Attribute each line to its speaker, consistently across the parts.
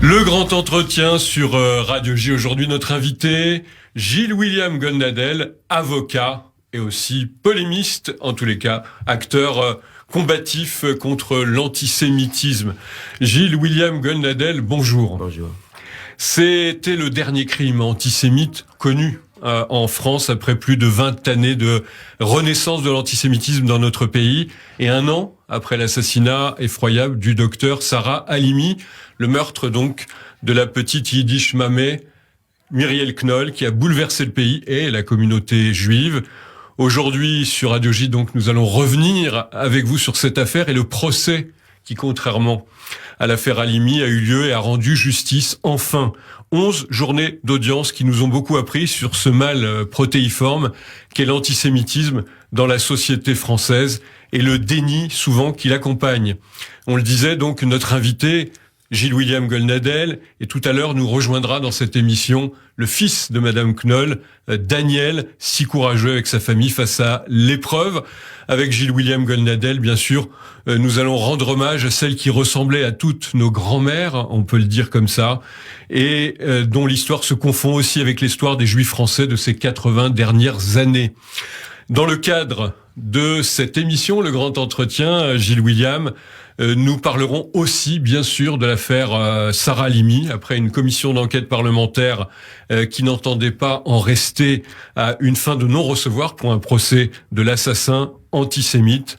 Speaker 1: Le grand entretien sur Radio J. Aujourd'hui, notre invité, Gilles William Goldnadel, avocat et aussi polémiste, en tous les cas, acteur combatif contre l'antisémitisme. Gilles William Goldnadel, bonjour.
Speaker 2: Bonjour.
Speaker 1: C'était le dernier crime antisémite connu en France après plus de 20 années de renaissance de l'antisémitisme dans notre pays et un an après l'assassinat effroyable du docteur Sarah Halimi, le meurtre donc de la petite Yiddish mamé Myriel Knoll qui a bouleversé le pays et la communauté juive. Aujourd'hui sur Radio J, donc nous allons revenir avec vous sur cette affaire et le procès qui, contrairement à l'affaire Halimi, a eu lieu et a rendu justice enfin. 11 journées d'audience qui nous ont beaucoup appris sur ce mal protéiforme qu'est l'antisémitisme dans la société française et le déni souvent qui l'accompagne. On le disait donc, notre invité, Gilles William Goldnadel, et tout à l'heure nous rejoindra dans cette émission le fils de Madame Knoll, Daniel, si courageux avec sa famille face à l'épreuve. Avec Gilles William Goldnadel, bien sûr, nous allons rendre hommage à celle qui ressemblait à toutes nos grands-mères, on peut le dire comme ça, et dont l'histoire se confond aussi avec l'histoire des Juifs français de ces 80 dernières années. Dans le cadre de cette émission, le grand entretien, Gilles William, nous parlerons aussi, bien sûr, de l'affaire Sarah Halimi, après une commission d'enquête parlementaire qui n'entendait pas en rester à une fin de non-recevoir pour un procès de l'assassin antisémite.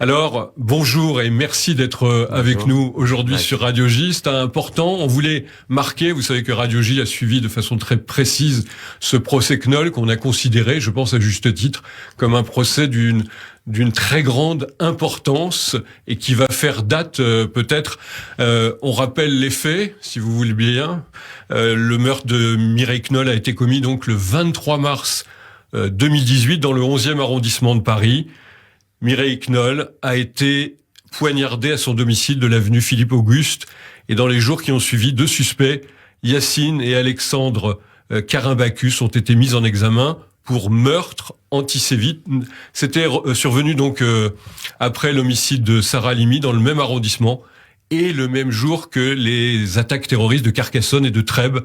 Speaker 1: Alors, bonjour et merci d'être avec nous aujourd'hui sur Radio J. C'est important, on voulait marquer, vous savez que Radio J a suivi de façon très précise ce procès Knoll qu'on a considéré, je pense à juste titre, comme un procès d'une très grande importance et qui va faire date peut-être. On rappelle les faits, si vous voulez bien. Le meurtre de Myriel Knoll a été commis donc le 23 mars 2018 dans le 11e arrondissement de Paris. Myriel Knoll a été poignardée à son domicile de l'avenue Philippe-Auguste. Et dans les jours qui ont suivi, 2 suspects, Yacine et Alexandre Carimbacus, ont été mis en examen pour meurtre antisémite. C'était survenu donc après l'homicide de Sarah Halimi dans le même arrondissement et le même jour que les attaques terroristes de Carcassonne et de Trèbes.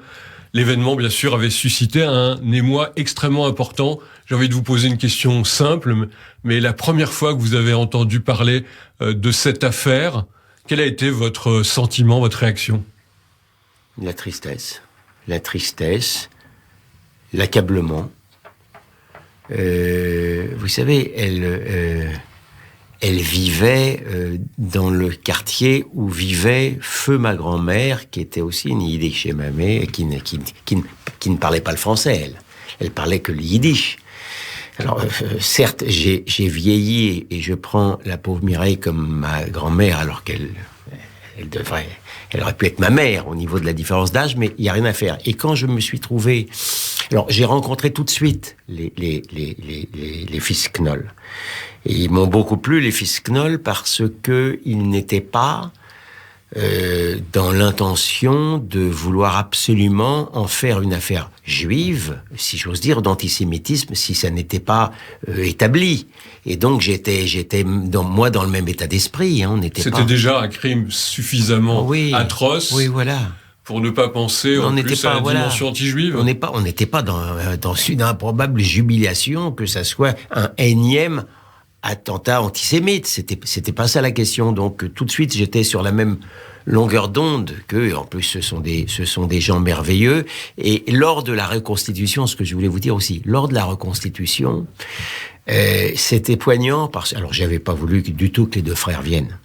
Speaker 1: L'événement, bien sûr, avait suscité un émoi extrêmement important. J'ai envie de vous poser une question simple, mais la première fois que vous avez entendu parler de cette affaire, quel a été votre sentiment, votre réaction ?
Speaker 2: La tristesse, l'accablement. Vous savez, elle vivait dans le quartier où vivait feu ma grand-mère, qui était aussi une yiddish mamé, qui ne parlait pas le français, elle parlait que le yiddish. Alors, certes, j'ai vieilli et je prends la pauvre Mireille comme ma grand-mère, alors elle aurait pu être ma mère au niveau de la différence d'âge, mais il n'y a rien à faire. Et quand je me suis trouvé... Alors, j'ai rencontré tout de suite les fils Knoll. Et ils m'ont beaucoup plu, les fils Knoll, parce que ils n'étaient pas dans l'intention de vouloir absolument en faire une affaire juive, si j'ose dire, d'antisémitisme, si ça n'était pas établi. Et donc j'étais dans le même état d'esprit. Hein,
Speaker 1: C'était déjà un crime suffisamment atroce.
Speaker 2: Oui, voilà.
Speaker 1: Pour ne pas penser en plus à la dimension anti-juive.
Speaker 2: On n'était pas dans une improbable jubilation que ça soit un énième attentat antisémite. C'était pas ça la question. Donc tout de suite j'étais sur la même longueur d'onde que, en plus ce sont des gens merveilleux. Et lors de la reconstitution, ce que je voulais vous dire aussi, lors de la reconstitution, c'était poignant alors j'avais pas voulu du tout que les 2 frères viennent.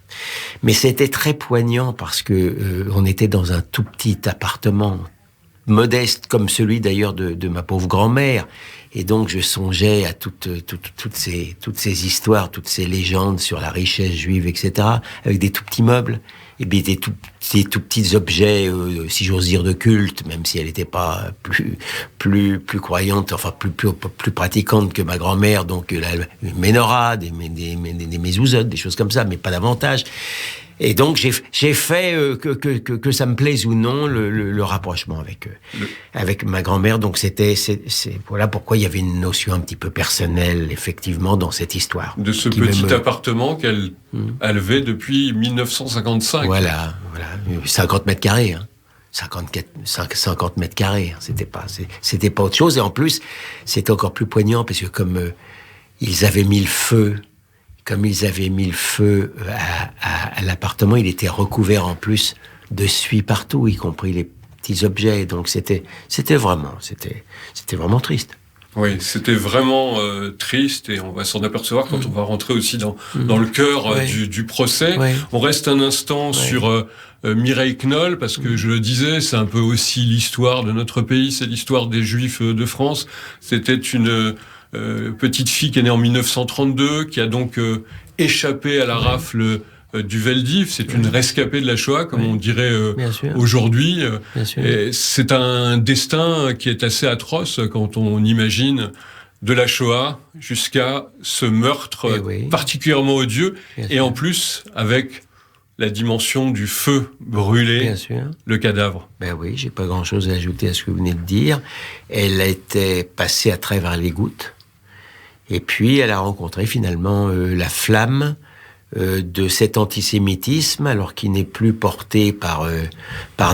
Speaker 2: Mais c'était très poignant parce que on était dans un tout petit appartement, modeste comme celui d'ailleurs de ma pauvre grand-mère. Et donc je songeais à toutes ces histoires, toutes ces légendes sur la richesse juive, etc., avec des tout petits meubles, et bien des tout petits objets, si j'ose dire, de culte, même si elle n'était pas plus croyante, enfin plus pratiquante que ma grand-mère, donc la menorah, des mezuzot, des choses comme ça, mais pas davantage. Et donc j'ai fait que ça me plaise ou non le rapprochement avec ma grand-mère. Donc c'est voilà pourquoi il y avait une notion un petit peu personnelle effectivement dans cette histoire.
Speaker 1: De ce petit appartement qu'elle a levé depuis 1955.
Speaker 2: Voilà, 50 mètres carrés. Hein. 50 mètres carrés. C'était pas autre chose. Et en plus, c'était encore plus poignant parce que comme ils avaient mis le feu à l'appartement, il était recouvert en plus de suie partout, y compris les petits objets. Donc c'était vraiment triste.
Speaker 1: Oui, c'était vraiment triste et on va s'en apercevoir quand on va rentrer aussi dans le cœur du procès. Oui. On reste un instant sur Mireille Knoll parce que je le disais, c'est un peu aussi l'histoire de notre pays, c'est l'histoire des Juifs de France. C'était une petite fille qui est née en 1932, qui a donc échappé à la rafle du Veldiv. C'est une rescapée de la Shoah, comme on dirait aujourd'hui. Et c'est un destin qui est assez atroce quand on imagine de la Shoah jusqu'à ce meurtre particulièrement odieux, et en plus avec la dimension du feu brûlé le cadavre.
Speaker 2: Ben oui, j'ai pas grand-chose à ajouter à ce que vous venez de dire. Elle a été passée à travers les gouttes. Et puis, elle a rencontré finalement la flamme de cet antisémitisme, alors qu'il n'est plus porté par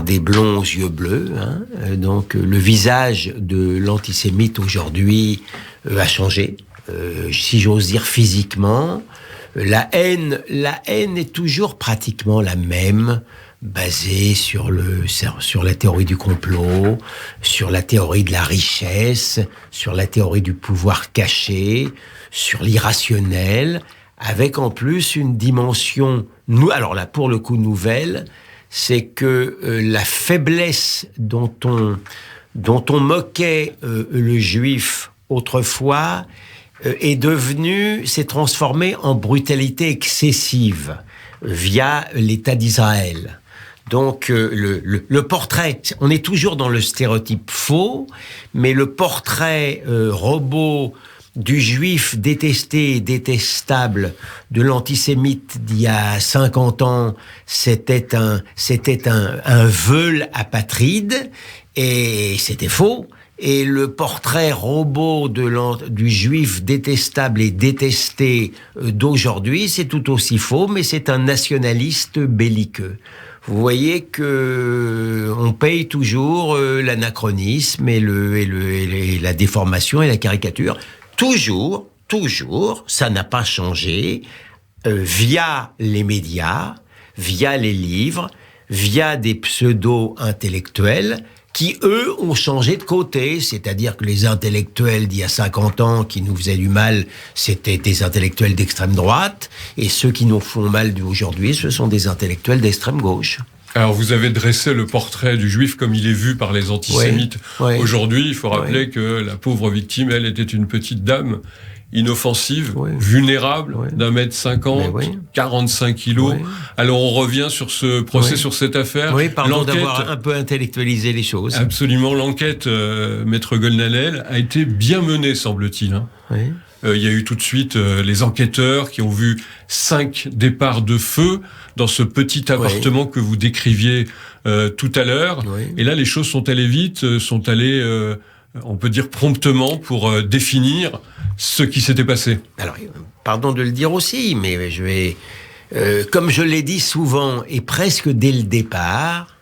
Speaker 2: des blonds aux yeux bleus. Hein. Donc, le visage de l'antisémite aujourd'hui a changé, si j'ose dire physiquement. La haine est toujours pratiquement la même, basée sur la théorie du complot, sur la théorie de la richesse, sur la théorie du pouvoir caché, sur l'irrationnel, avec en plus une dimension, alors là pour le coup nouvelle, c'est que la faiblesse dont on moquait le juif autrefois s'est transformée en brutalité excessive via l'État d'Israël. Donc le portrait, on est toujours dans le stéréotype faux, mais le portrait robot du juif détesté et détestable, de l'antisémite d'il y a 50 ans, c'était un veule apatride, et c'était faux. Et le portrait robot du juif détestable et détesté d'aujourd'hui, c'est tout aussi faux, mais c'est un nationaliste belliqueux. Vous voyez que on paye toujours l'anachronisme et la déformation et la caricature. Toujours, ça n'a pas changé, via les médias, via les livres, via des pseudo-intellectuels qui, eux, ont changé de côté. C'est-à-dire que les intellectuels d'il y a 50 ans qui nous faisaient du mal, c'était des intellectuels d'extrême droite, et ceux qui nous font mal aujourd'hui, ce sont des intellectuels d'extrême gauche.
Speaker 1: Alors, vous avez dressé le portrait du juif comme il est vu par les antisémites aujourd'hui. Il faut rappeler que la pauvre victime, elle, était une petite dame inoffensive, vulnérable, d'1m50, 45 kilos. Alors, on revient sur ce procès, sur cette affaire.
Speaker 2: Oui, pardon d'avoir un peu intellectualisé les choses.
Speaker 1: Absolument. L'enquête, Maître Golnadel, a été bien menée, semble-t-il. Hein.
Speaker 2: Oui.
Speaker 1: Il y a eu tout de suite les enquêteurs qui ont vu 5 départs de feu dans ce petit appartement que vous décriviez tout à l'heure. Et là, les choses sont allées vite, sont allées, on peut dire promptement, pour définir ce qui s'était passé.
Speaker 2: Alors, pardon de le dire aussi, mais je vais... comme je l'ai dit souvent, et presque dès le départ,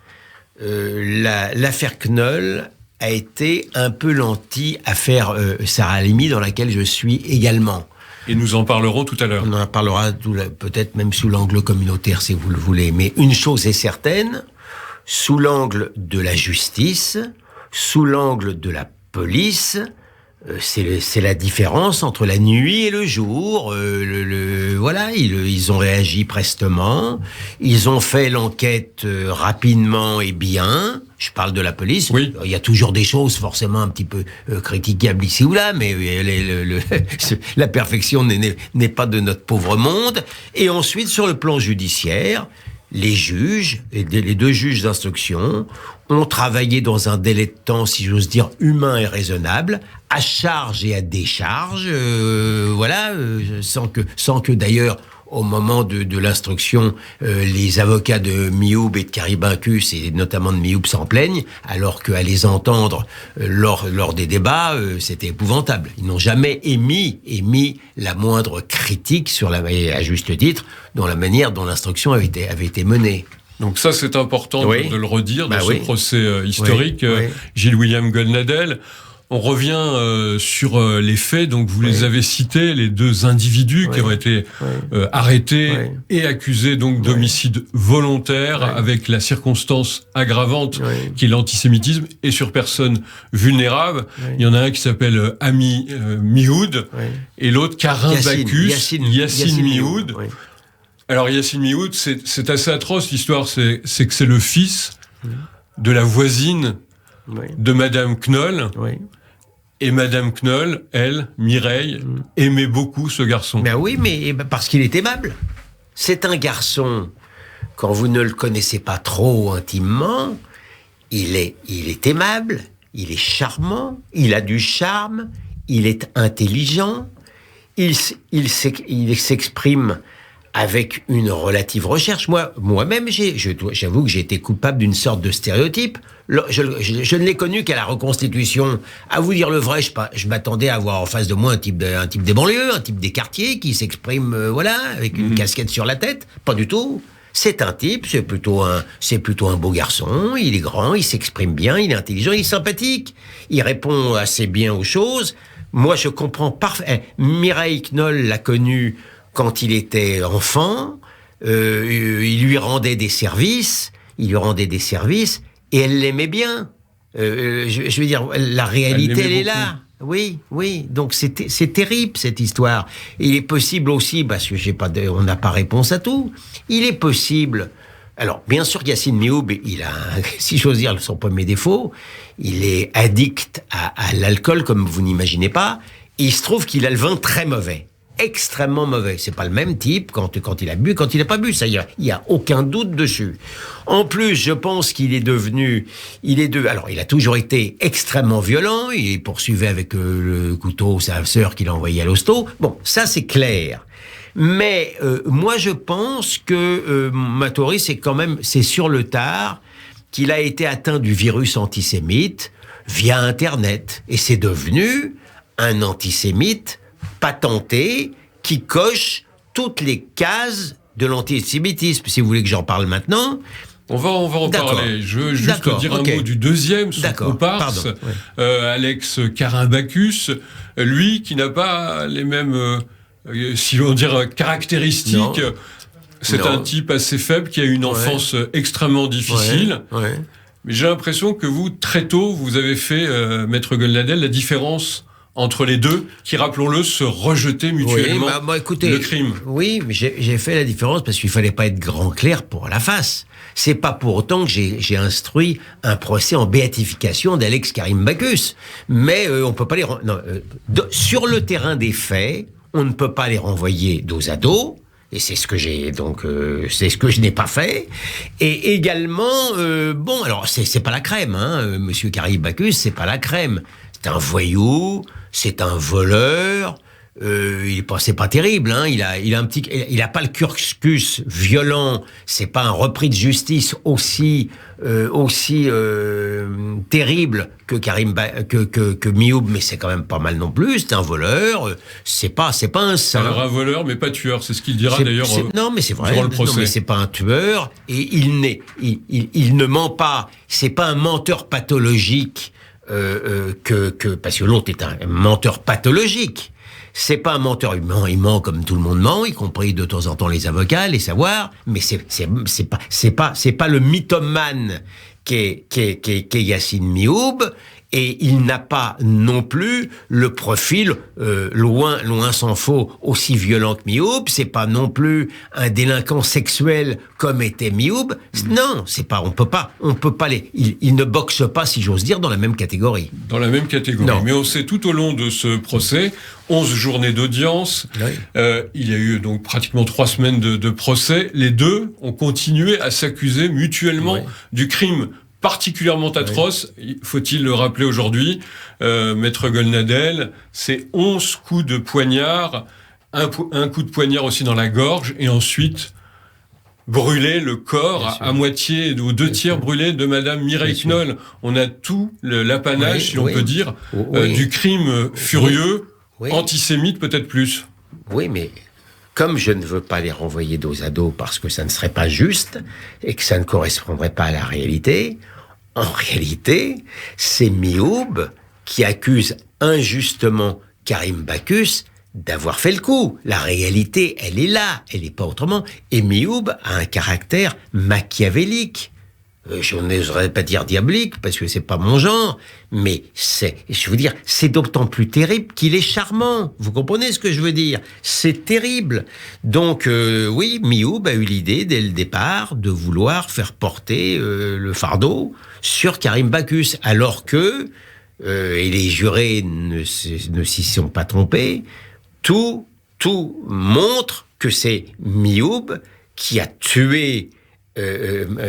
Speaker 2: l'affaire Knoll a été un peu l'anti-affaire Sarah Halimi, dans laquelle je suis également.
Speaker 1: Et nous en parlerons tout à l'heure.
Speaker 2: On en parlera peut-être même sous l'angle communautaire, si vous le voulez. Mais une chose est certaine, sous l'angle de la justice, sous l'angle de la police, c'est la différence entre la nuit et le jour. Voilà, ils ont réagi prestement, ils ont fait l'enquête rapidement et bien. Je parle de la police.
Speaker 1: Oui.
Speaker 2: Il y a toujours des choses forcément un petit peu critiquables ici ou là, mais la perfection n'est pas de notre pauvre monde. Et ensuite, sur le plan judiciaire, les juges, les 2 juges d'instruction, ont travaillé dans un délai de temps, si j'ose dire, humain et raisonnable, à charge et à décharge, sans que d'ailleurs, au moment de l'instruction, les avocats de Mioub et de Karibancus, et notamment de Mioub, s'en plaignent, alors qu'à les entendre lors des débats, c'était épouvantable. Ils n'ont jamais émis la moindre critique et à juste titre, dans la manière dont l'instruction avait été menée.
Speaker 1: Donc ça, c'est important de le redire dans ce procès historique.
Speaker 2: Oui.
Speaker 1: Gilles-William Goldnadel. On revient sur les faits. Donc vous les avez cités, les deux individus qui ont été arrêtés et accusés donc d'homicide volontaire avec la circonstance aggravante qui est l'antisémitisme et sur personnes vulnérables. Il y en a un qui s'appelle Ami Mioud et l'autre Karim Bacchus, Yassine Mioud. Alors Yassine Mioud, c'est assez atroce l'histoire. C'est que c'est le fils de la voisine de Madame Knoll. Et Madame Knoll, elle, Mireille, aimait beaucoup ce garçon.
Speaker 2: Ben oui, mais parce qu'il est aimable. C'est un garçon, quand vous ne le connaissez pas trop intimement, il est aimable, il est charmant, il a du charme, il est intelligent, il s'exprime avec une relative recherche. Moi-même, j'avoue que j'ai été coupable d'une sorte de stéréotype. Je ne l'ai connu qu'à la Reconstitution. À vous dire le vrai, je m'attendais à avoir en face de moi un type des banlieues, un type des quartiers qui s'exprime, avec une casquette sur la tête. Pas du tout. C'est un type, c'est plutôt un beau garçon. Il est grand, il s'exprime bien, il est intelligent, il est sympathique. Il répond assez bien aux choses. Moi, je comprends parfaitement. Mireille Knoll l'a connu quand il était enfant, il lui rendait des services, et elle l'aimait bien. Je veux dire, la réalité, elle est là. Oui. Donc c'est terrible cette histoire. Il est possible aussi, parce que on n'a pas réponse à tout. Il est possible. Alors, bien sûr, Yassine Mioub, il a, si j'ose dire, son premier défaut. Il est addict à l'alcool, comme vous n'imaginez pas. Et il se trouve qu'il a le vin très mauvais. Extrêmement mauvais. C'est pas le même type quand il a bu, quand il n'a pas bu. Ça, il y a aucun doute dessus. En plus, je pense qu'il est devenu, alors, il a toujours été extrêmement violent. Il poursuivait avec le couteau sa sœur qu'il a envoyé à l'hosto. Bon, ça, c'est clair. Mais, moi, je pense que, ma théorie, c'est sur le tard qu'il a été atteint du virus antisémite via Internet. Et c'est devenu un antisémite patenté qui coche toutes les cases de l'antisémitisme. Si vous voulez que j'en parle maintenant.
Speaker 1: On va en parler. Je veux juste dire un mot du deuxième, son comparse, Alex Karim Bacchus, lui qui n'a pas les mêmes, si l'on dire, caractéristiques. Non. C'est un type assez faible qui a eu une enfance extrêmement difficile. Mais j'ai l'impression que vous, très tôt, vous avez fait, Maître Goldnadel, la différence entre les deux, qui, rappelons-le, se rejetaient mutuellement
Speaker 2: écoutez,
Speaker 1: le crime.
Speaker 2: Oui, mais j'ai fait la différence parce qu'il fallait pas être grand clair pour la face. C'est pas pour autant que j'ai instruit un procès en béatification d'Alex Karim Bacchus. Mais on peut pas sur le terrain des faits, on ne peut pas les renvoyer dos à dos. Et c'est ce que c'est ce que je n'ai pas fait. Et également, alors c'est pas la crème, Monsieur Karim Bacchus, c'est pas la crème. C'est un voyou, c'est un voleur. C'est pas terrible, il a pas le cursus violent. C'est pas un repris de justice aussi terrible que Mioub, mais c'est quand même pas mal non plus. C'est un voleur. C'est pas un saint.
Speaker 1: Alors un voleur, mais pas tueur. C'est ce qu'il dira d'ailleurs.
Speaker 2: Non, mais c'est vrai.
Speaker 1: Durant le procès.
Speaker 2: Non, mais c'est pas un tueur et il ne ment pas. C'est pas un menteur pathologique. Parce que l'autre est un menteur pathologique. C'est pas un menteur, il ment comme tout le monde ment, y compris de temps en temps les avocats, les savoirs, mais c'est pas le mythomane qu'est Yassine Mioub, et il n'a pas non plus le profil, loin s'en faut, aussi violent que Mioub. C'est pas non plus un délinquant sexuel comme était Mioub. Non, c'est pas, on peut pas il ne boxe pas, si j'ose dire, dans la même catégorie.
Speaker 1: Dans la même catégorie. Non. Mais on sait tout au long de ce procès, 11 journées d'audience, il y a eu donc pratiquement 3 semaines de procès. Les deux ont continué à s'accuser mutuellement du crime particulièrement atroce, faut-il le rappeler aujourd'hui, Maître Goldnadel, c'est 11 coups de poignard, un coup de poignard aussi dans la gorge, et ensuite brûler le corps à moitié ou 2/3 brûlé de Madame Mireille Knoll. On a tout l'apanage, si on peut dire, du crime furieux, antisémite peut-être plus.
Speaker 2: Oui, mais comme je ne veux pas les renvoyer dos à dos parce que ça ne serait pas juste et que ça ne correspondrait pas à la réalité, en réalité, c'est Mioub qui accuse injustement Karim Bacchus d'avoir fait le coup. La réalité, elle est là, elle n'est pas autrement. Et Mioub a un caractère machiavélique. Je n'oserais pas dire diabolique, parce que c'est pas mon genre, mais c'est d'autant plus terrible qu'il est charmant. Vous comprenez ce que je veux dire? C'est terrible. Donc, oui, Mioub a eu l'idée, dès le départ, de vouloir faire porter le fardeau sur Karim Bacchus, alors que, et les jurés ne s'y sont pas trompés, tout montre que c'est Mioub qui a tué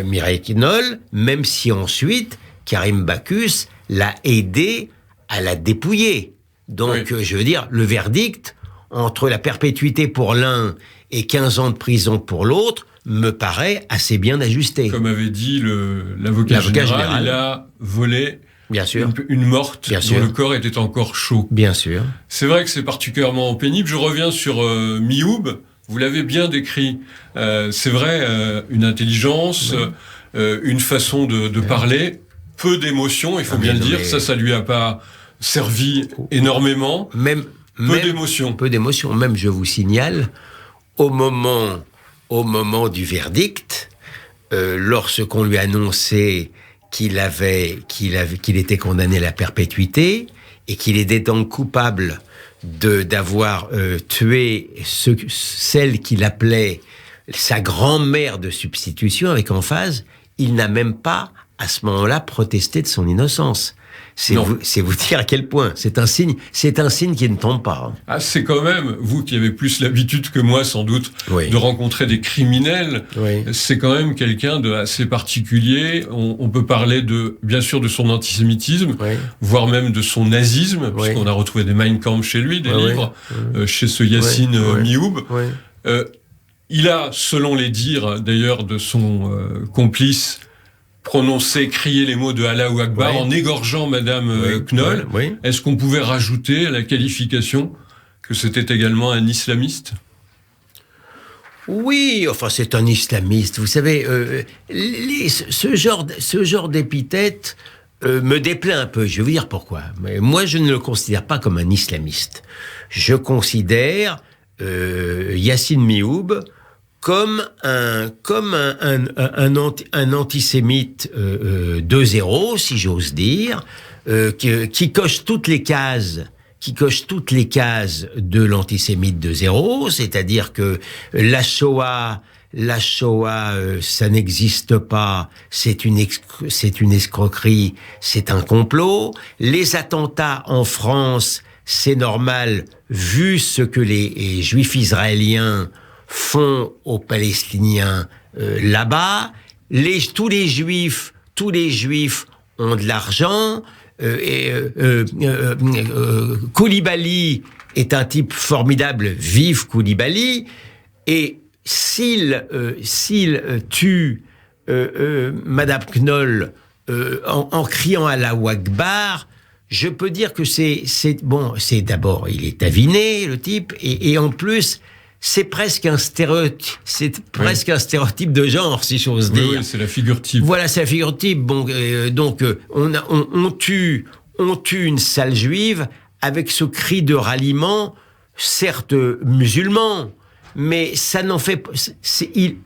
Speaker 2: Mireille Knoll, même si ensuite Karim Bacchus l'a aidé à la dépouiller. Donc, oui. Je veux dire, le verdict entre la perpétuité pour l'un et 15 ans de prison pour l'autre me paraît assez bien ajusté.
Speaker 1: Comme avait dit l'avocat général, il a volé
Speaker 2: bien sûr.
Speaker 1: Une morte
Speaker 2: bien
Speaker 1: dont
Speaker 2: sûr.
Speaker 1: le corps était encore chaud.
Speaker 2: Bien sûr.
Speaker 1: C'est vrai que c'est particulièrement pénible. Je reviens sur Mioub. Vous l'avez bien décrit. C'est vrai, une intelligence, une façon de parler, peu d'émotions, il faut bien le dire. Ça lui a pas servi énormément. Peu d'émotions.
Speaker 2: Peu d'émotions. Même, je vous signale, au moment du verdict, lorsqu'on lui annonçait qu'il était condamné à la perpétuité et qu'il était donc coupable d'avoir tué celle qu'il appelait sa grand-mère de substitution avec emphase, il n'a même pas, à ce moment-là, protesté de son innocence. C'est vous dire à quel point. C'est un signe qui ne tombe pas.
Speaker 1: Ah, c'est quand même, vous qui avez plus l'habitude que moi, sans doute, de rencontrer des criminels, c'est quand même quelqu'un de assez particulier. On peut parler bien sûr de son antisémitisme, voire même de son nazisme, puisqu'on a retrouvé des Mein Kampf chez lui, des livres, chez ce Yassine Mioub. Il a, selon les dires d'ailleurs de son complice, crier les mots de Allahu Akbar en égorgeant Madame Knoll. Est-ce qu'on pouvait rajouter à la qualification que c'était également un islamiste ?
Speaker 2: Oui, enfin c'est un islamiste. Vous savez, ce genre d'épithète me déplaît un peu. Je vais vous dire pourquoi. Mais moi, je ne le considère pas comme un islamiste. Je considère Yassine Mioub comme un antisémite 2.0, si j'ose dire, qui coche toutes les cases de l'antisémite 2.0, c'est-à-dire que la Shoah, ça n'existe pas, c'est une escroquerie, c'est un complot. Les attentats en France, c'est normal, vu ce que les Juifs israéliens font aux Palestiniens là-bas. Tous les Juifs ont de l'argent. Koulibaly est un type formidable, vive Koulibaly. Et s'il tue Madame Knoll en criant Allahu Akbar, je peux dire que c'est d'abord, il est aviné, le type, et en plus, c'est presque un stéréotype. C'est presque un stéréotype de genre, si j'ose dire.
Speaker 1: Oui, c'est la figure type.
Speaker 2: Voilà, c'est la figure type. Bon, donc on tue une sale juive avec ce cri de ralliement, certes musulman, mais ça n'en fait pas. Il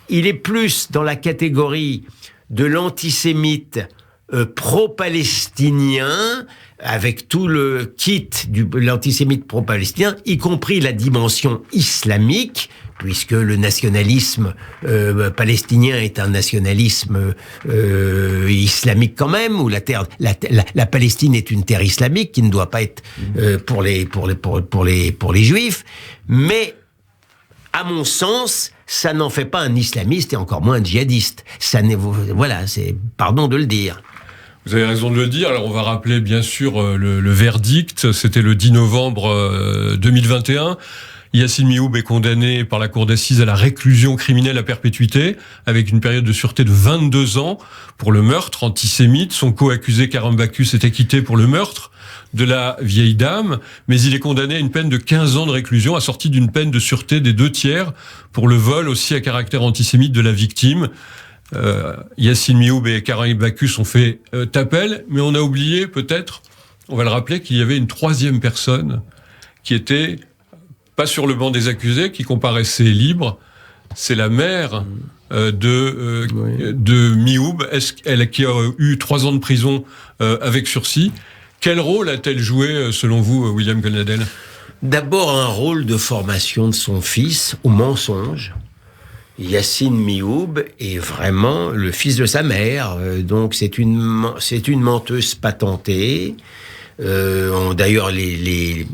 Speaker 2: est plus dans la catégorie de l'antisémite pro-palestinien, avec tout le kit de l'antisémite pro-palestinien, y compris la dimension islamique, puisque le nationalisme palestinien est un nationalisme islamique quand même, où la Palestine est une terre islamique qui ne doit pas être pour les juifs, mais à mon sens, ça n'en fait pas un islamiste et encore moins un djihadiste. Pardon de le dire.
Speaker 1: Vous avez raison de le dire. Alors on va rappeler bien sûr le verdict. C'était le 10 novembre 2021. Yassine Mioub est condamné par la cour d'assises à la réclusion criminelle à perpétuité, avec une période de sûreté de 22 ans pour le meurtre antisémite. Son co-accusé Karim Bacchus est acquitté pour le meurtre de la vieille dame, mais il est condamné à une peine de 15 ans de réclusion, assortie d'une peine de sûreté des 2/3 pour le vol aussi à caractère antisémite de la victime. Yassine Mioub et Karim Bacchus ont fait appel, mais on a oublié peut-être, on va le rappeler, qu'il y avait une troisième personne qui était pas sur le banc des accusés, qui comparaissait libre. C'est la mère de Mioub, elle qui a eu 3 ans de prison avec sursis. Quel rôle a-t-elle joué, selon vous, William Goldnadel ?
Speaker 2: D'abord, un rôle de formation de son fils au mensonge. Yassine Mioub est vraiment le fils de sa mère, donc c'est une menteuse patentée. D'ailleurs, les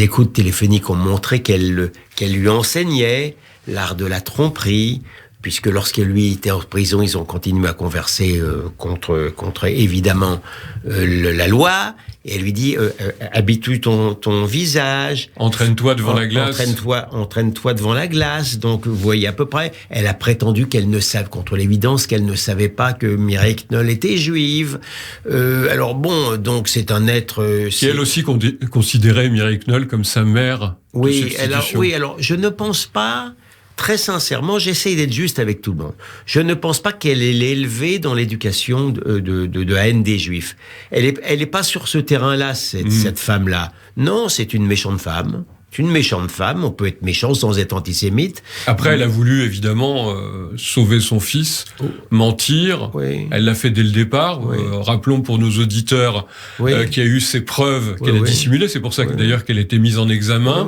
Speaker 2: écoutes téléphoniques ont montré qu'elle lui enseignait l'art de la tromperie, puisque lorsque lui était en prison, ils ont continué à converser contre évidemment la loi. Et elle lui dit habitue ton visage,
Speaker 1: entraîne-toi devant la glace.
Speaker 2: Entraîne-toi devant la glace. Donc vous voyez à peu près. Elle a prétendu qu'elle ne savait, contre l'évidence, qu'elle ne savait pas que Mireille Knoll était juive. Alors bon, donc c'est un être.
Speaker 1: Qui elle aussi considérait Mireille Knoll comme sa mère.
Speaker 2: Oui, alors je ne pense pas. Très sincèrement, j'essaye d'être juste avec tout le monde. Je ne pense pas qu'elle est élevée dans l'éducation de la haine des Juifs. Elle est pas sur ce terrain-là, cette femme-là. Non, c'est une méchante femme. C'est une méchante femme. On peut être méchant sans être antisémite.
Speaker 1: Après, elle a voulu évidemment sauver son fils, mentir.
Speaker 2: Oui.
Speaker 1: Elle l'a fait dès le départ.
Speaker 2: Oui.
Speaker 1: Rappelons pour nos auditeurs qu'il y a eu ces preuves qu'elle a dissimulées. C'est pour ça que d'ailleurs qu'elle a été mise en examen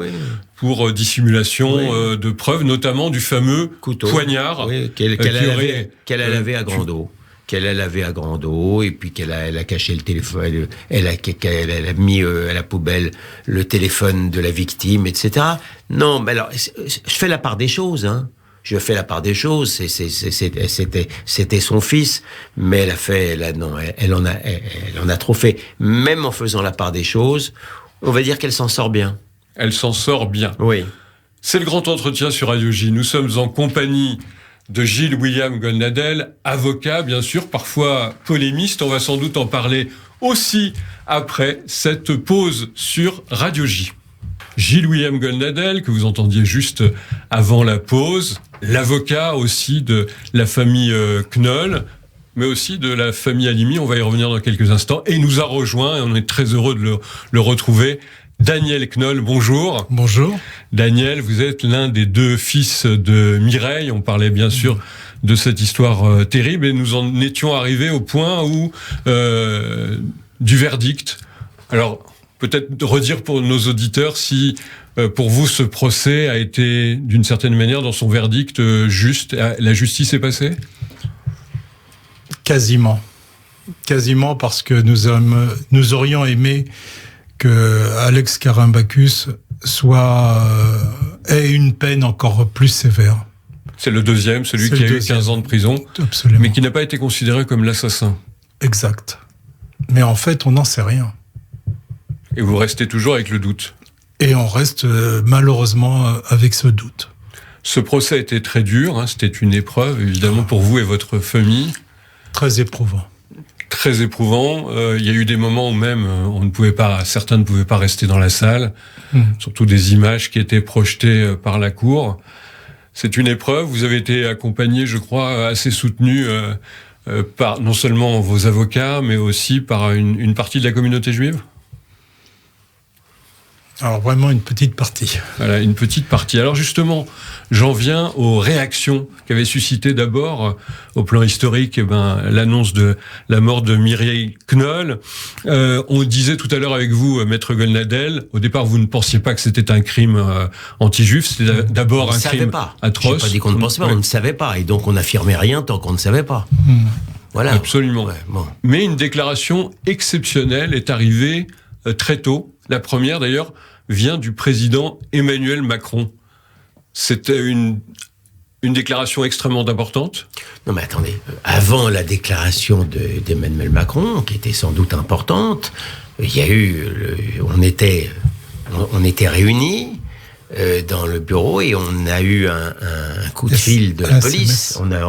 Speaker 1: pour dissimulation de preuves, notamment du fameux couteau, poignard
Speaker 2: qu'elle a lavé à grande eau. Qu'elle a lavé à grande eau, et puis qu'elle a caché le téléphone, elle a mis à la poubelle le téléphone de la victime, etc. Non, mais alors, je fais la part des choses, hein. Je fais la part des choses. C'était son fils, mais elle en a trop fait. Même en faisant la part des choses, on va dire qu'elle s'en sort bien.
Speaker 1: Elle s'en sort bien.
Speaker 2: Oui.
Speaker 1: C'est le grand entretien sur Radio J. Nous sommes en compagnie de Gilles William Goldnadel, avocat, bien sûr, parfois polémiste. On va sans doute en parler aussi après cette pause sur Radio J. Gilles William Goldnadel, que vous entendiez juste avant la pause, l'avocat aussi de la famille Knoll, mais aussi de la famille Halimi. On va y revenir dans quelques instants. Et il nous a rejoint, et on est très heureux de le retrouver, Daniel Knoll, bonjour.
Speaker 3: Bonjour. Daniel,
Speaker 1: vous êtes l'un des 2 fils de Mireille. On parlait bien sûr de cette histoire terrible, et nous en étions arrivés au point où du verdict. Alors, peut-être redire pour nos auditeurs si, pour vous, ce procès a été, d'une certaine manière, dans son verdict, juste. La justice est passée ?
Speaker 3: Quasiment, parce que nous aurions aimé que Alex Karim Bacchus ait une peine encore plus sévère.
Speaker 1: C'est le deuxième, celui qui a eu 15 ans de prison,
Speaker 3: absolument,
Speaker 1: mais qui n'a pas été considéré comme l'assassin.
Speaker 3: Exact. Mais en fait, on n'en sait rien.
Speaker 1: Et vous restez toujours avec le doute.
Speaker 3: Et on reste malheureusement avec ce doute.
Speaker 1: Ce procès était très dur, hein, c'était une épreuve, évidemment, pour vous et votre famille.
Speaker 3: Très éprouvant.
Speaker 1: Très éprouvant. Il y a eu des moments où même certains ne pouvaient pas rester dans la salle, surtout des images qui étaient projetées par la cour. C'est une épreuve. Vous avez été accompagné, je crois, assez soutenu par non seulement vos avocats, mais aussi par une partie de la communauté juive.
Speaker 3: Alors vraiment une petite partie.
Speaker 1: Voilà, une petite partie. Alors justement, j'en viens aux réactions qu'avait suscité d'abord, au plan historique, l'annonce de la mort de Mireille Knoll. On disait tout à l'heure avec vous, Maître Goldnadel, au départ vous ne pensiez pas que c'était un crime anti-juif, c'était d'abord un crime atroce.
Speaker 2: Je n'ai pas dit qu'on ne pensait pas, on ne savait pas, et donc on n'affirmait rien tant qu'on ne savait pas. Voilà.
Speaker 1: Absolument.
Speaker 2: Ouais, bon.
Speaker 1: Mais une déclaration exceptionnelle est arrivée très tôt. La première, d'ailleurs, vient du président Emmanuel Macron. C'était une déclaration extrêmement importante.
Speaker 2: Non, mais attendez. Avant la déclaration d'Emmanuel Macron, qui était sans doute importante, il y a eu... On était réunis. dans le bureau et on a eu un coup de fil de la police. On a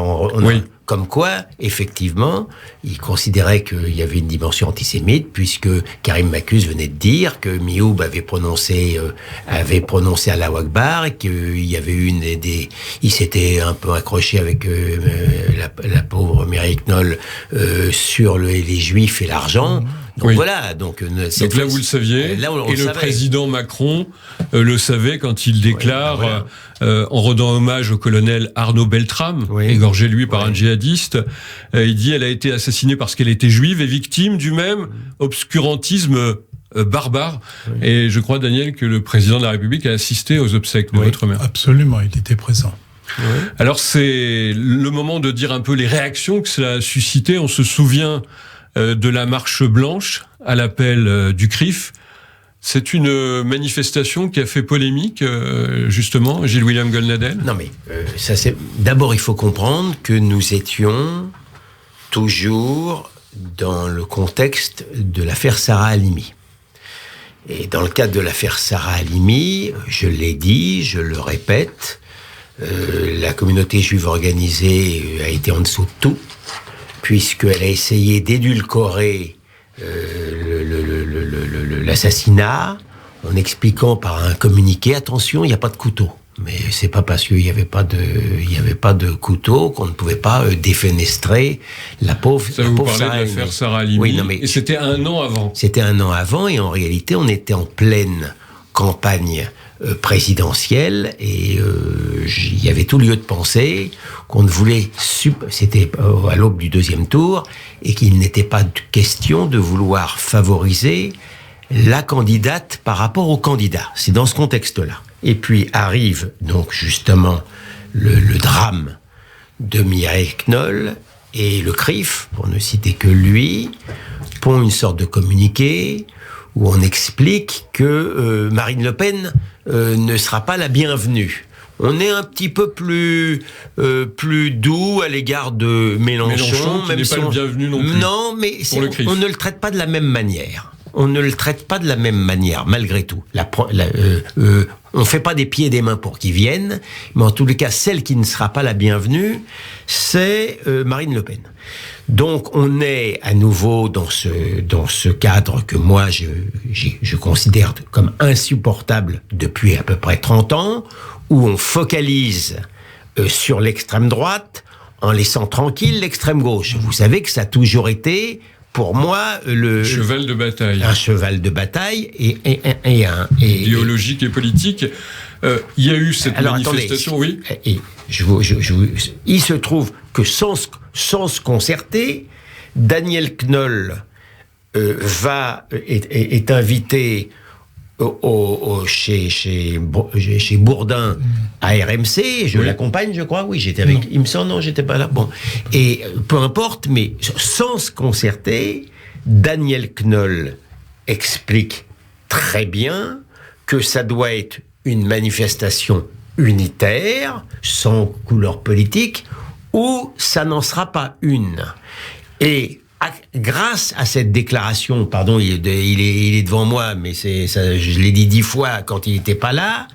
Speaker 2: comme quoi, effectivement, il considérait qu'il y avait une dimension antisémite, puisque Karim Makuz venait de dire que Mioub avait prononcé Allahu Akbar, et qu'il y avait il s'était un peu accroché avec la pauvre Mireille Knoll sur les Juifs et l'argent. Donc voilà. Donc
Speaker 1: là, vous le saviez. Là, on et le savait. Président Macron le savait quand il déclare, en rendant hommage au colonel Arnaud Beltrame, égorgé lui par un djihadiste, il dit elle a été assassinée parce qu'elle était juive et victime du même obscurantisme barbare. Et je crois, Daniel, que le président de la République a assisté aux obsèques de votre mère.
Speaker 3: Absolument, il était présent.
Speaker 1: Alors c'est le moment de dire un peu les réactions que cela a suscité. On se souvient de la marche blanche à l'appel du CRIF. C'est une manifestation qui a fait polémique, justement, Gilles-William Goldnadel.
Speaker 2: Non mais, d'abord il faut comprendre que nous étions toujours dans le contexte de l'affaire Sarah Halimi. Et dans le cadre de l'affaire Sarah Halimi, je l'ai dit, je le répète, la communauté juive organisée a été en dessous de tout, puisqu'elle a essayé d'édulcorer l'assassinat en expliquant par un communiqué, attention, il n'y a pas de couteau. Mais c'est pas parce qu'il n'y avait pas de couteau qu'on ne pouvait pas défenestrer la pauvre.
Speaker 1: Ça vous parlez de l'affaire Sarah Halimi. Oui, et c'était 1 an avant.
Speaker 2: C'était 1 an avant, et en réalité, on était en pleine campagne présidentielle, et il y avait tout lieu de penser qu'on ne voulait, c'était à l'aube du 2e tour, et qu'il n'était pas question de vouloir favoriser la candidate par rapport au candidat. C'est dans ce contexte-là. Et puis arrive donc justement le drame de Mireille Knoll, et le CRIF, pour ne citer que lui, pond une sorte de communiqué où on explique que Marine Le Pen ne sera pas la bienvenue. On est un petit peu plus doux à l'égard de Mélenchon,
Speaker 1: qui même n'est pas le bienvenu non plus.
Speaker 2: Non, mais on ne le traite pas de la même manière. On ne le traite pas de la même manière, malgré tout. On ne fait pas des pieds et des mains pour qu'ils viennent, mais en tous les cas, celle qui ne sera pas la bienvenue, c'est Marine Le Pen. Donc, on est à nouveau dans ce cadre que moi, je considère comme insupportable depuis à peu près 30 ans, où on focalise sur l'extrême droite en laissant tranquille l'extrême gauche. Vous savez que ça a toujours été, pour moi, un cheval de bataille
Speaker 1: idéologique et politique. Il y a eu cette manifestation,
Speaker 2: attendez, oui. Il se trouve que sans se concerter, Daniel Knoll est invité chez Bourdin à RMC, je l'accompagne, je crois, oui, j'étais avec, il me semble, non, j'étais pas là, bon, et peu importe, mais sans se concerter, Daniel Knoll explique très bien que ça doit être une manifestation unitaire, sans couleur politique, ou ça n'en sera pas une. Et grâce à cette déclaration, pardon, il est devant moi, mais je l'ai dit 10 fois quand il n'était pas là,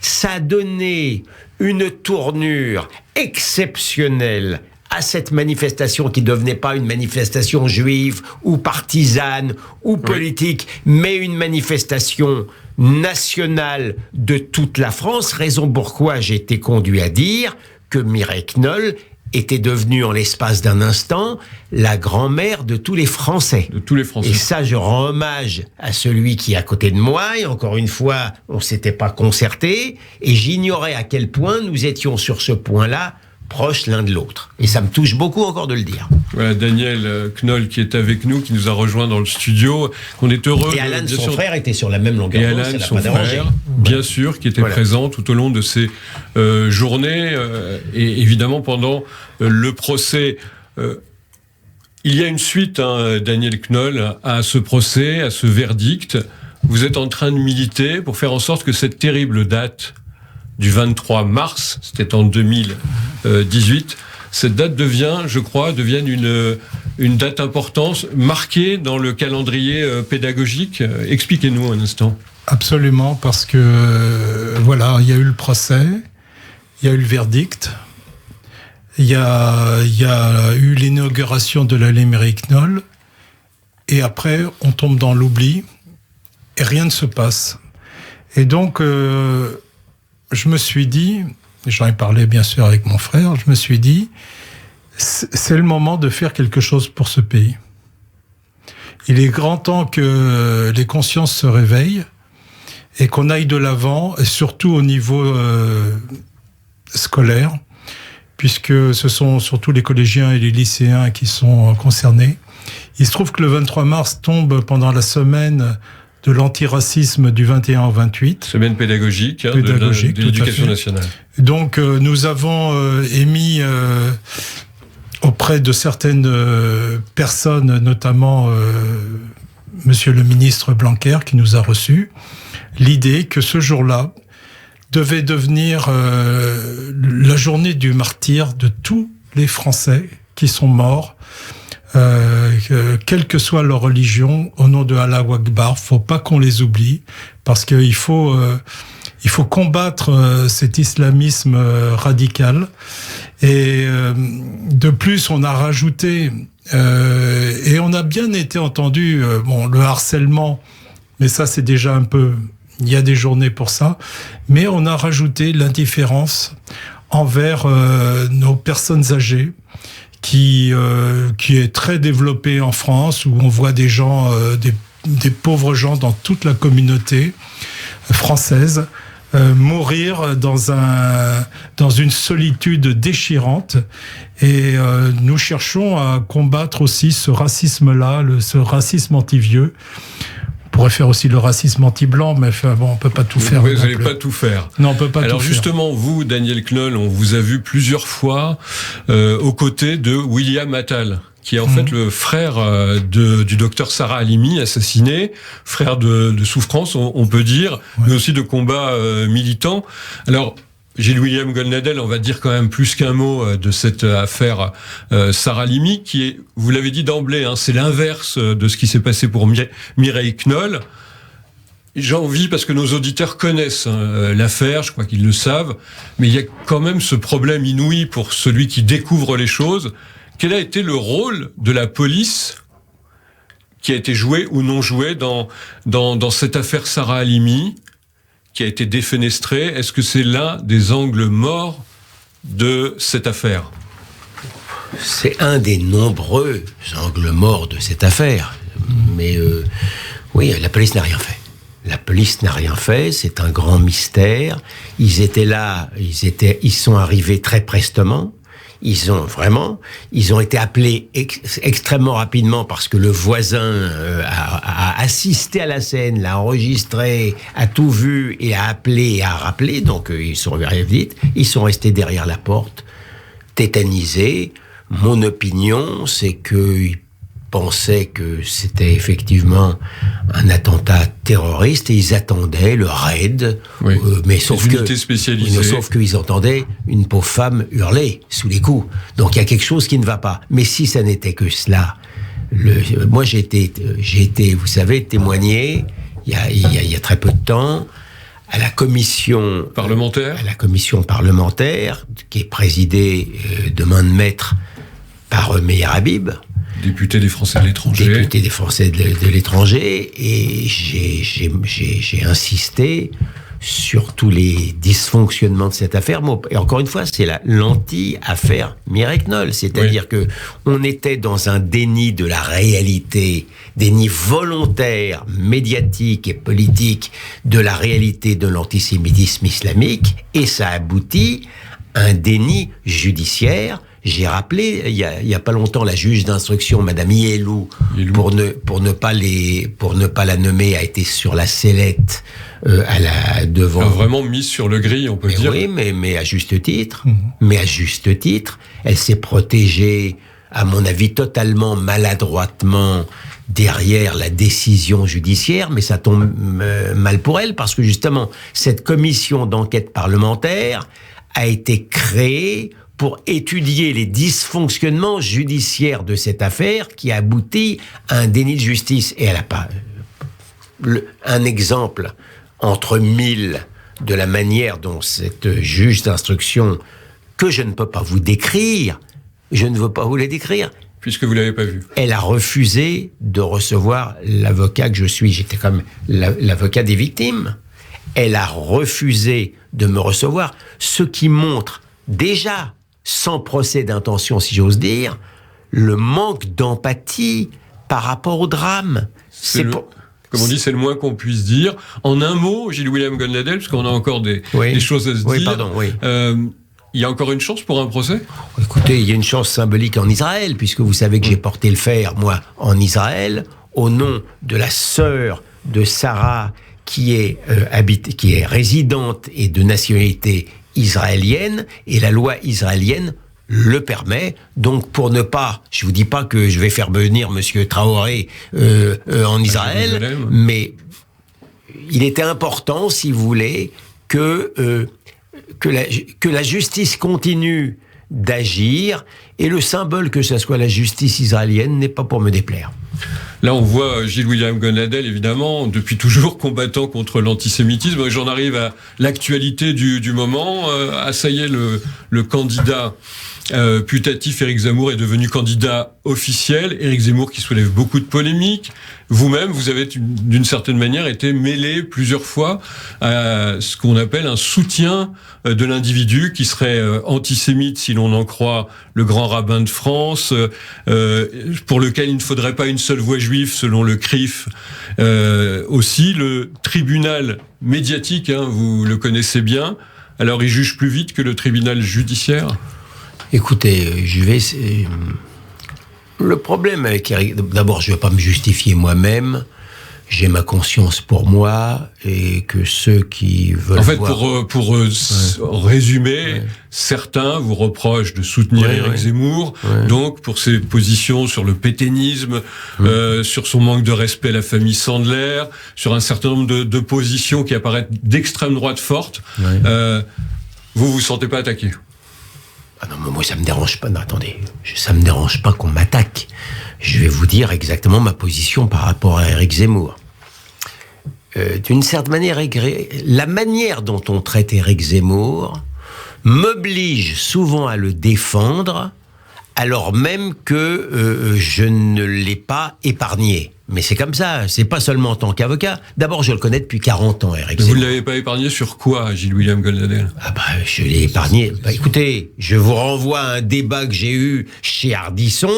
Speaker 2: ça a donné une tournure exceptionnelle à cette manifestation qui ne devenait pas une manifestation juive ou partisane ou politique, mais une manifestation nationale de toute la France, raison pourquoi j'ai été conduit à dire que Mireille Knoll était devenue en l'espace d'un instant la grand-mère de tous les Français.
Speaker 1: De tous les Français.
Speaker 2: Et ça, je rends hommage à celui qui est à côté de moi, et encore une fois, on ne s'était pas concerté, et j'ignorais à quel point nous étions sur ce point-là proches l'un de l'autre. Et ça me touche beaucoup encore de le dire.
Speaker 1: Voilà, Daniel Knoll qui est avec nous, qui nous a rejoint dans le studio. On est heureux.
Speaker 2: Et Alan, son frère, était sur la même longueur d'onde.
Speaker 1: Et Alan, son frère, bien sûr, qui était présent tout au long de ces journées. Et évidemment, pendant le procès, il y a une suite, Daniel Knoll, à ce procès, à ce verdict. Vous êtes en train de militer pour faire en sorte que cette terrible date du 23 mars, c'était en 2018, cette date devienne une date importante, marquée dans le calendrier pédagogique. Expliquez-nous un instant.
Speaker 3: Absolument, parce que voilà, il y a eu le procès, il y a eu le verdict, il y a eu l'inauguration de la librairie Knoll, et après on tombe dans l'oubli et rien ne se passe. Et donc je me suis dit, j'en ai parlé bien sûr avec mon frère, je me suis dit, c'est le moment de faire quelque chose pour ce pays. Il est grand temps que les consciences se réveillent et qu'on aille de l'avant, et surtout au niveau scolaire, puisque ce sont surtout les collégiens et les lycéens qui sont concernés. Il se trouve que le 23 mars tombe pendant la semaine de l'antiracisme du 21 au 28.
Speaker 1: Semaine pédagogique, de l'éducation nationale.
Speaker 3: Donc nous avons émis auprès de certaines personnes, notamment Monsieur le ministre Blanquer, qui nous a reçus, l'idée que ce jour-là devait devenir la journée du martyre de tous les Français qui sont morts, quelle que soit leur religion, au nom de Allah Akbar. Faut pas qu'on les oublie, parce qu'il faut combattre cet islamisme radical. Et de plus, on a rajouté, et on a bien été entendu, le harcèlement, mais ça c'est déjà un peu, il y a des journées pour ça, mais on a rajouté l'indifférence envers nos personnes âgées, qui est très développée en France, où on voit des gens, des pauvres gens dans toute la communauté française, mourir dans une solitude déchirante, et nous cherchons à combattre aussi ce racisme-là, ce racisme anti-vieux. On pourrait faire aussi le racisme anti-blanc, mais enfin, bon, on peut pas tout faire.
Speaker 1: Vous n'allez pas tout faire.
Speaker 3: Non, on peut pas tout faire.
Speaker 1: Alors justement, vous, Daniel Knoll, on vous a vu plusieurs fois aux côtés de William Attal, qui est en fait le frère du docteur Sarah Halimi, assassiné, frère de souffrance, on peut dire, mais aussi de combat militant. Alors, Gilles William Goldnadel, on va dire quand même plus qu'un mot de cette affaire Sarah Halimi, qui est, vous l'avez dit d'emblée, c'est l'inverse de ce qui s'est passé pour Mireille Knoll. J'ai envie, parce que nos auditeurs connaissent l'affaire, je crois qu'ils le savent, mais il y a quand même ce problème inouï pour celui qui découvre les choses. Quel a été le rôle de la police qui a été joué ou non joué dans cette affaire Sarah Halimi, qui a été défenestrée? Est-ce que c'est l'un des angles morts de cette affaire?
Speaker 2: C'est un des nombreux angles morts de cette affaire. Mais oui, la police n'a rien fait. La police n'a rien fait, c'est un grand mystère. Ils étaient là, ils sont arrivés très prestement. Ils ont été appelés extrêmement rapidement, parce que le voisin a assisté à la scène, l'a enregistré, a tout vu et a appelé et a rappelé. Donc ils sont arrivés vite. Ils sont restés derrière la porte, tétanisés. Mon opinion, c'est qu'ils pensaient que c'était effectivement un attentat terroriste et ils attendaient le raid.
Speaker 1: Oui.
Speaker 2: Mais sauf qu'ils entendaient une pauvre femme hurler sous les coups. Donc il y a quelque chose qui ne va pas. Mais si ça n'était que cela, moi j'ai été, vous savez, témoigné il y a très peu de temps à la commission parlementaire qui est présidée de main de maître par Meir Habib,
Speaker 1: député des Français de l'étranger.
Speaker 2: Député des Français de l'étranger, et j'ai insisté sur tous les dysfonctionnements de cette affaire. Et encore une fois, c'est l'anti-affaire Mireille Knoll. C'est-à-dire que on était dans un déni de la réalité, déni volontaire, médiatique et politique de la réalité de l'antisémitisme islamique, et ça aboutit à un déni judiciaire. J'ai rappelé il y a pas longtemps la juge d'instruction, Madame Yelou, pour ne pas la nommer, a été sur la sellette devant.
Speaker 1: Vraiment mise sur le grill, on peut dire.
Speaker 2: Oui, mais à juste titre. Mais à juste titre, elle s'est protégée, à mon avis, totalement maladroitement derrière la décision judiciaire, mais ça tombe mal pour elle, parce que justement, cette commission d'enquête parlementaire a été créée pour étudier les dysfonctionnements judiciaires de cette affaire qui aboutit à un déni de justice. Et elle n'a pas... un exemple entre mille de la manière dont cette juge d'instruction, que je ne peux pas vous décrire, je ne veux pas vous la décrire.
Speaker 1: Puisque vous ne l'avez pas vu.
Speaker 2: Elle a refusé de recevoir l'avocat que je suis. J'étais comme l'avocat des victimes. Elle a refusé de me recevoir, ce qui montre déjà, sans procès d'intention si j'ose dire, le manque d'empathie par rapport au drame.
Speaker 1: Comme on dit, c'est le moins qu'on puisse dire. En un mot, Gilles-William Gonladel, parce qu'on a encore des choses à se dire.
Speaker 2: Pardon, oui.
Speaker 1: Il y a encore une chance pour un procès ?
Speaker 2: Écoutez, il y a une chance symbolique en Israël, puisque vous savez que j'ai porté le fer, moi, en Israël, au nom de la sœur de Sarah, qui est résidente et de nationalité israélienne, et la loi israélienne le permet. Donc, pour ne pas, je vous dis pas que je vais faire venir Monsieur Traoré en Israël, mais il était important, si vous voulez, que la justice continue d'agir, et le symbole que ce soit la justice israélienne n'est pas pour me déplaire.
Speaker 1: Là, on voit Gilles-William Gonladel, évidemment, depuis toujours combattant contre l'antisémitisme. J'en arrive à l'actualité du moment. Ça y est, le candidat putatif Éric Zemmour est devenu candidat officiel. Éric Zemmour qui soulève beaucoup de polémiques. Vous-même, vous avez d'une certaine manière été mêlé plusieurs fois à ce qu'on appelle un soutien de l'individu qui serait antisémite, si l'on en croit le grand rabbin de France, pour lequel il ne faudrait pas une seule voix juive selon le CRIF. Aussi, le tribunal médiatique, vous le connaissez bien, alors il juge plus vite que le tribunal judiciaire ?
Speaker 2: Écoutez, le problème avec Éric, d'abord, je ne vais pas me justifier moi-même. J'ai ma conscience pour moi, et que ceux qui veulent.
Speaker 1: En fait, pour résumer, certains vous reprochent de soutenir Éric Zemmour, donc pour ses positions sur le pétainisme, sur son manque de respect à la famille Sandler, sur un certain nombre de positions qui apparaissent d'extrême droite forte. Vous vous sentez pas attaqué ?
Speaker 2: Ah non, mais moi ça me dérange pas. Non, attendez, ça me dérange pas qu'on m'attaque. Je vais vous dire exactement ma position par rapport à Éric Zemmour. D'une certaine manière, la manière dont on traite Éric Zemmour m'oblige souvent à le défendre, alors même que je ne l'ai pas épargné. Mais c'est comme ça, c'est pas seulement en tant qu'avocat. D'abord, je le connais depuis 40 ans, Éric Zemmour.
Speaker 1: Vous ne l'avez pas épargné sur quoi, Gilles-William Gonladel ?
Speaker 2: Je l'ai épargné. Écoutez, je vous renvoie à un débat que j'ai eu chez Ardisson,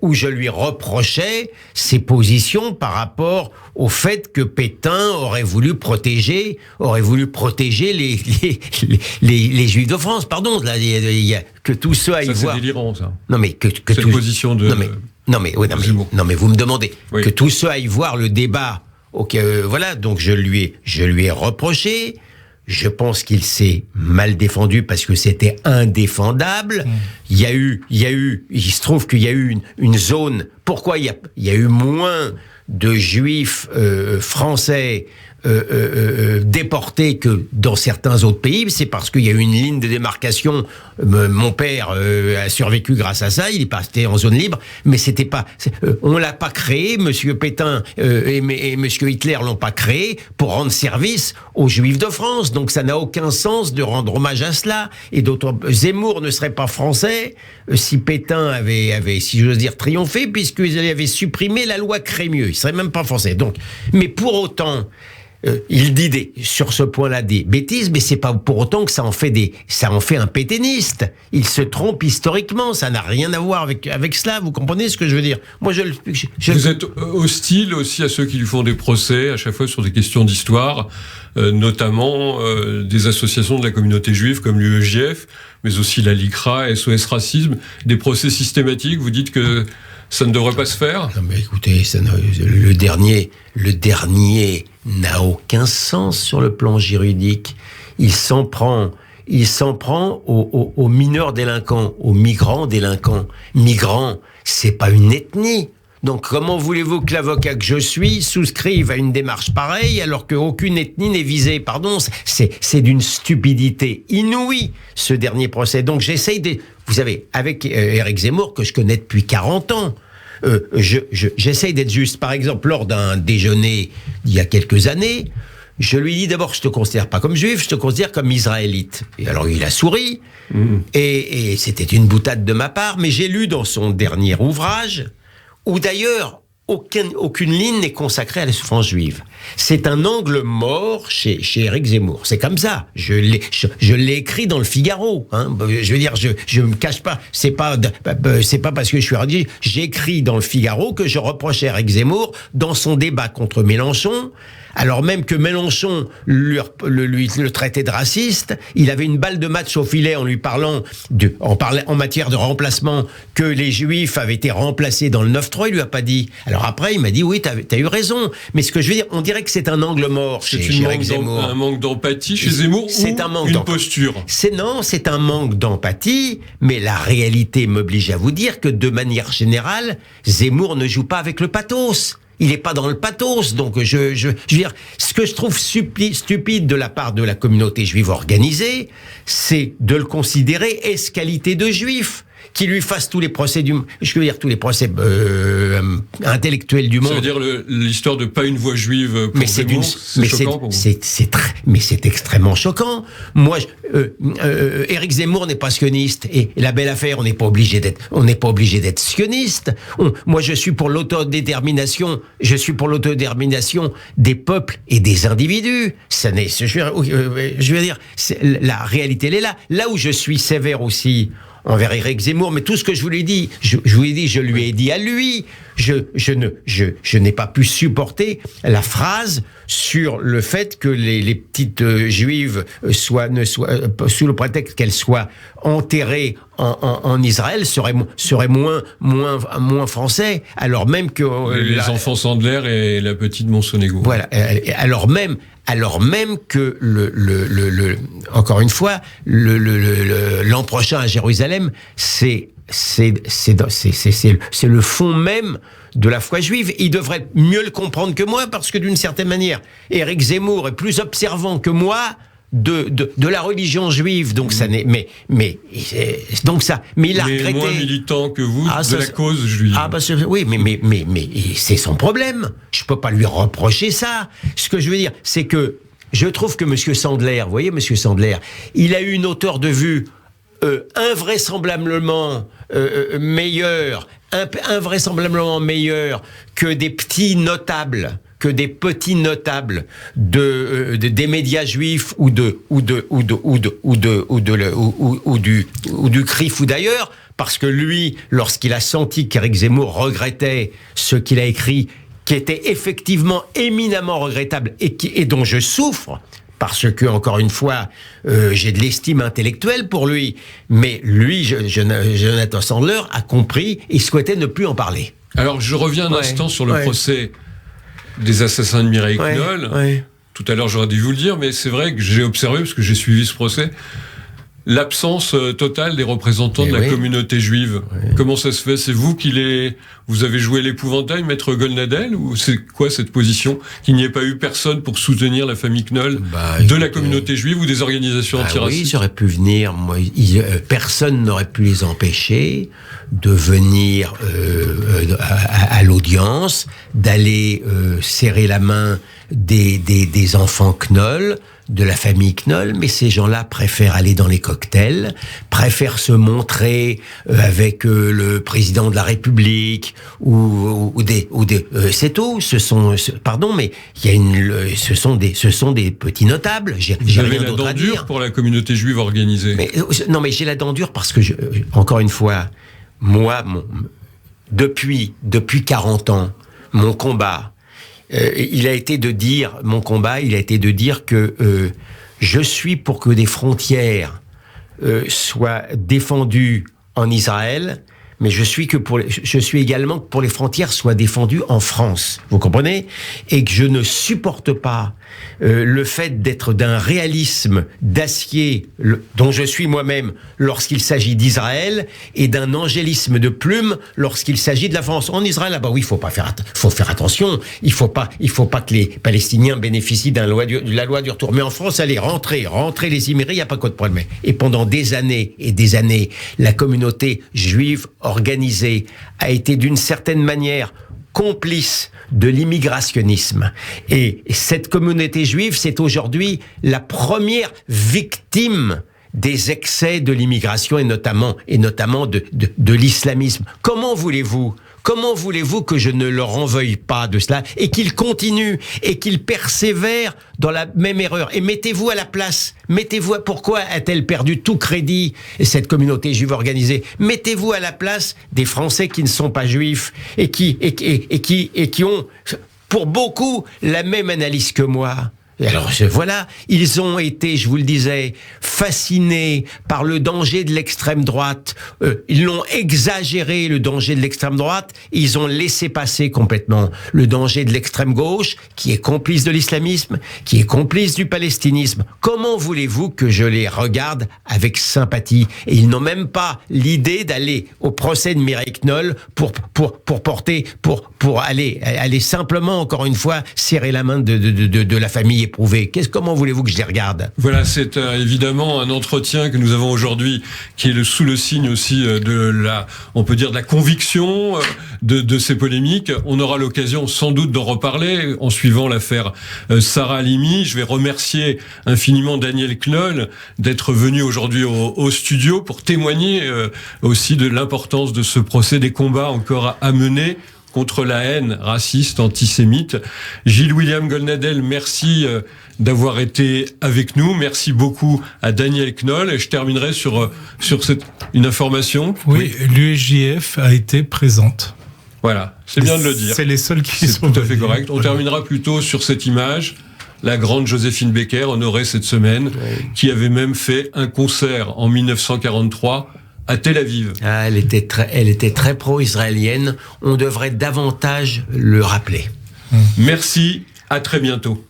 Speaker 2: où je lui reprochais ses positions par rapport au fait que Pétain aurait voulu protéger les Juifs de France. Pardon, là, que tout cela aille voir.
Speaker 1: C'est délirant, ça.
Speaker 2: Non, mais que
Speaker 1: cette
Speaker 2: tout...
Speaker 1: position de...
Speaker 2: Non mais vous me demandez que tous ceux aillent voir le débat. Voilà, donc je lui ai reproché. Je pense qu'il s'est mal défendu parce que c'était indéfendable. Il se trouve qu'il y a eu une zone. Pourquoi il y a eu moins de juifs français déportés que dans certains autres pays? C'est parce qu'il y a eu une ligne de démarcation. Mon père a survécu grâce à ça. Il est passé en zone libre, mais c'était pas. On l'a pas créé. Monsieur Pétain et Monsieur Hitler l'ont pas créé pour rendre service aux Juifs de France. Donc ça n'a aucun sens de rendre hommage à cela. Et d'autres, Zemmour ne serait pas français si Pétain avait, si j'ose dire, triomphé, puisqu'ils avaient supprimé la loi Crémieux. Il serait même pas français. Donc, mais pour autant. Il dit sur ce point-là des bêtises, mais c'est pas pour autant que ça en fait un pétainiste. Il se trompe historiquement, ça n'a rien à voir avec cela. Vous comprenez ce que je veux dire? Moi,
Speaker 1: Vous êtes hostile aussi à ceux qui lui font des procès à chaque fois sur des questions d'histoire, notamment des associations de la communauté juive comme l'UEJF, mais aussi la LICRA, SOS Racisme, des procès systématiques. Vous dites que ça ne devrait pas se faire?
Speaker 2: Non, mais écoutez, le dernier n'a aucun sens sur le plan juridique. Il s'en prend aux mineurs délinquants, aux migrants délinquants. Migrants, c'est pas une ethnie. Donc comment voulez-vous que l'avocat que je suis souscrive à une démarche pareille alors qu'aucune ethnie n'est visée? Pardon, c'est d'une stupidité inouïe, ce dernier procès. Donc vous savez, avec Éric Zemmour, que je connais depuis 40 ans, j'essaye d'être juste. Par exemple, lors d'un déjeuner il y a quelques années, Je lui dis d'abord, je te considère pas comme juif, je te considère comme israélite. Et alors il a souri, et c'était une boutade de ma part, mais j'ai lu dans son dernier ouvrage, où d'ailleurs aucune ligne n'est consacrée à la souffrance juive. C'est un angle mort chez Éric Zemmour. C'est comme ça. Je l'ai écrit dans le Figaro. Hein. Je veux dire, je me cache pas. C'est pas parce que je suis radical. J'écris dans le Figaro que je reprochais à Éric Zemmour dans son débat contre Mélenchon. Alors même que Mélenchon le traitait de raciste, il avait une balle de match au filet en lui parlant en matière de remplacement que les Juifs avaient été remplacés dans le 9-3. Il lui a pas dit. Alors après, il m'a dit oui, t'as eu raison. Mais ce que je veux dire, on dirait que c'est un angle mort chez Éric Zemmour.
Speaker 1: Un manque d'empathie chez Zemmour ou une posture.
Speaker 2: C'est un manque d'empathie, mais la réalité m'oblige à vous dire que de manière générale, Zemmour ne joue pas avec le pathos. Il n'est pas dans le pathos, donc je veux dire, ce que je trouve stupide de la part de la communauté juive organisée, c'est de le considérer ès-qualité de juif, qui lui fasse tous les procès tous les procès intellectuels du monde.
Speaker 1: Ça veut dire l'histoire de pas une voix juive pour Zemmour, c'est choquant pour vous.
Speaker 2: Mais c'est extrêmement choquant. Moi, Éric Zemmour n'est pas sioniste, et la belle affaire, on n'est pas obligé d'être sioniste. Moi, je suis pour l'autodétermination des peuples et des individus. Je veux dire, la réalité, elle est là. Là où je suis sévère aussi envers Éric Zemmour, mais tout ce que je vous l'ai dit, je lui ai dit à lui. Je n'ai pas pu supporter la phrase sur le fait que les petites juives soient sous le prétexte qu'elles soient enterrées en Israël seraient moins français, alors même que
Speaker 1: les enfants Sandler et la petite Monsonego.
Speaker 2: Voilà, alors même que encore une fois, l'an prochain à Jérusalem, c'est le fond même de la foi juive. Il devrait mieux le comprendre que moi, parce que d'une certaine manière, Éric Zemmour est plus observant que moi de la religion juive, donc ça n'est, mais il a regretté.
Speaker 1: Moins militant que vous de la cause juive.
Speaker 2: Oui, mais c'est son problème. Je peux pas lui reprocher ça. Ce que je veux dire, c'est que je trouve que Monsieur Sandler, vous voyez, Monsieur Sandler, il a eu une hauteur de vue invraisemblablement meilleure que des petits notables. Des médias juifs ou du CRIF ou d'ailleurs, parce que lui, lorsqu'il a senti qu'Éric Zemmour regrettait ce qu'il a écrit, qui était effectivement éminemment regrettable et dont je souffre, parce que, encore une fois, j'ai de l'estime intellectuelle pour lui, mais lui, Jonathan Sandler, a compris et souhaitait ne plus en parler.
Speaker 1: Alors, je reviens un instant sur le procès des assassins de Mireille Knoll. Tout à l'heure, j'aurais dû vous le dire, mais c'est vrai que j'ai observé, parce que j'ai suivi ce procès, l'absence totale des représentants de la communauté juive. Comment ça se fait? C'est vous vous avez joué l'épouvantail, maître Goldnadel, ou c'est quoi cette position? Qu'il n'y ait pas eu personne pour soutenir la famille Knoll de la communauté juive ou des organisations antiracistes?
Speaker 2: Oui, j'aurais pu venir. Personne n'aurait pu les empêcher de venir à l'audience, d'aller serrer la main des enfants Knoll, de la famille Knoll, mais ces gens-là préfèrent aller dans les cocktails, préfèrent se montrer avec le président de la République c'est tout. Ce sont des petits notables.
Speaker 1: Vous avez la dent dure pour la communauté juive organisée.
Speaker 2: Mais j'ai la dent dure parce que encore une fois, moi, depuis 40 ans, mon combat, il a été de dire que je suis pour que des frontières soient défendues en Israël, mais je suis également pour les frontières soient défendues en France. Vous comprenez? Et que je ne supporte pas le fait d'être d'un réalisme d'acier dont je suis moi-même lorsqu'il s'agit d'Israël et d'un angélisme de plume lorsqu'il s'agit de la France. En Israël, oui, faut faire attention. Il faut pas que les Palestiniens bénéficient de la loi du retour. Mais en France, allez, rentrez les immigrés, il n'y a pas de problème. Et pendant des années et des années, la communauté juive organisée a été d'une certaine manière complice de l'immigrationnisme. Et cette communauté juive, c'est aujourd'hui la première victime des excès de l'immigration et notamment de l'islamisme. Comment voulez-vous que je ne leur en veuille pas de cela et qu'ils continuent et qu'ils persévèrent dans la même erreur? Et mettez-vous à la place. Pourquoi a-t-elle perdu tout crédit, cette communauté juive organisée? Mettez-vous à la place des Français qui ne sont pas juifs et qui ont, pour beaucoup, la même analyse que moi. Et alors voilà, ils ont été, je vous le disais, fascinés par le danger de l'extrême droite. Ils l'ont exagéré, le danger de l'extrême droite. Ils ont laissé passer complètement le danger de l'extrême gauche, qui est complice de l'islamisme, qui est complice du palestinisme. Comment voulez-vous que je les regarde avec sympathie? Et ils n'ont même pas l'idée d'aller au procès de Mireille Knoll pour aller simplement, encore une fois, serrer la main de la famille éprouvée. Comment voulez-vous que je les regarde?
Speaker 1: Voilà, c'est évidemment un entretien que nous avons aujourd'hui qui est sous le signe aussi on peut dire de la conviction de ces polémiques. On aura l'occasion sans doute d'en reparler en suivant l'affaire Sarah Halimi. Je vais remercier infiniment Daniel Knoll d'être venu aujourd'hui au studio pour témoigner aussi de l'importance de ce procès, des combats encore à mener contre la haine raciste, antisémite. Gilles-William Goldnadel, merci d'avoir été avec nous. Merci beaucoup à Daniel Knoll. Et je terminerai sur une information.
Speaker 3: Oui, l'USJF a été présente.
Speaker 1: Voilà, c'est bien de le dire.
Speaker 3: C'est les seuls qui sont
Speaker 1: tout à fait correct. On terminera plutôt sur cette image. La grande Joséphine Baker, honorée cette semaine, qui avait même fait un concert en 1943 à Tel Aviv.
Speaker 2: Elle était très pro-israélienne. On devrait davantage le rappeler.
Speaker 1: Merci, à très bientôt.